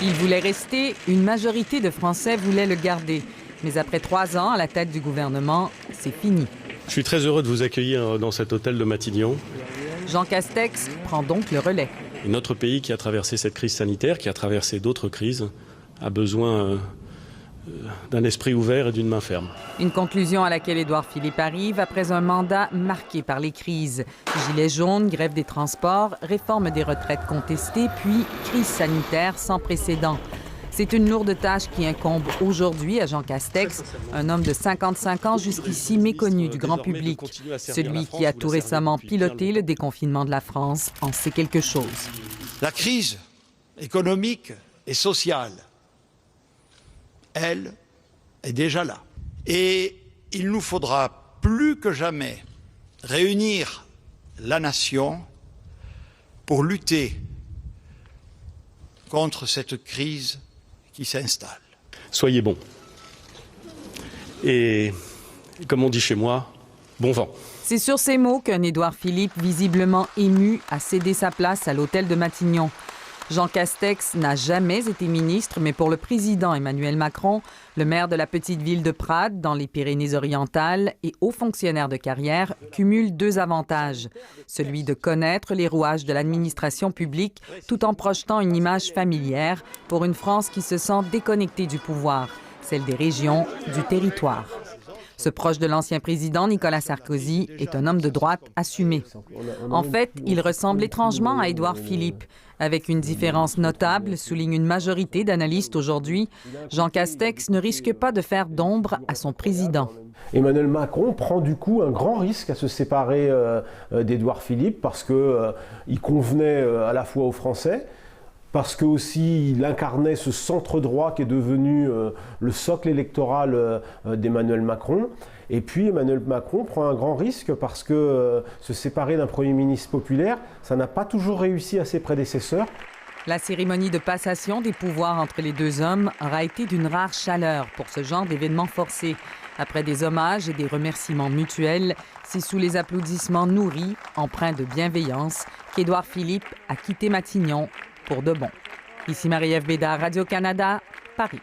Il voulait rester, une majorité de Français voulaient le garder. Mais après 3 ans à la tête du gouvernement, c'est fini. Je suis très heureux de vous accueillir dans cet hôtel de Matignon. Jean Castex prend donc le relais. Et notre pays qui a traversé cette crise sanitaire, qui a traversé d'autres crises, a besoin d'un esprit ouvert et d'une main ferme. Une conclusion à laquelle Édouard Philippe arrive après un mandat marqué par les crises. Gilets jaunes, grève des transports, réforme des retraites contestée, puis crise sanitaire sans précédent. C'est une lourde tâche qui incombe aujourd'hui à Jean Castex, un homme de 55 ans jusqu'ici méconnu du grand public. Celui qui a tout récemment piloté le déconfinement de la France en sait quelque chose. La crise économique et sociale, elle, est déjà là. Et il nous faudra plus que jamais réunir la nation pour lutter contre cette crise qui s'installe. Soyez bons. Et comme on dit chez moi, bon vent. C'est sur ces mots qu'un Édouard Philippe, visiblement ému, a cédé sa place à l'hôtel de Matignon. Jean Castex n'a jamais été ministre, mais pour le président Emmanuel Macron, le maire de la petite ville de Prades, dans les Pyrénées-Orientales, et haut fonctionnaire de carrière, cumule 2 avantages. Celui de connaître les rouages de l'administration publique, tout en projetant une image familière pour une France qui se sent déconnectée du pouvoir, celle des régions, du territoire. Ce proche de l'ancien président, Nicolas Sarkozy, est un homme de droite assumé. En fait, il ressemble étrangement à Édouard Philippe. Avec une différence notable, souligne une majorité d'analystes aujourd'hui, Jean Castex ne risque pas de faire d'ombre à son président. Emmanuel Macron prend du coup un grand risque à se séparer d'Édouard Philippe parce qu'il convenait à la fois aux Français, parce que aussi il incarnait ce centre droit qui est devenu le socle électoral d'Emmanuel Macron. Et puis Emmanuel Macron prend un grand risque parce que se séparer d'un Premier ministre populaire, ça n'a pas toujours réussi à ses prédécesseurs. La cérémonie de passation des pouvoirs entre les 2 hommes aura été d'une rare chaleur pour ce genre d'événement forcé. Après des hommages et des remerciements mutuels, c'est sous les applaudissements nourris, empreints de bienveillance, qu'Édouard Philippe a quitté Matignon pour de bon. Ici Marie-Ève Bédard, Radio-Canada, Paris.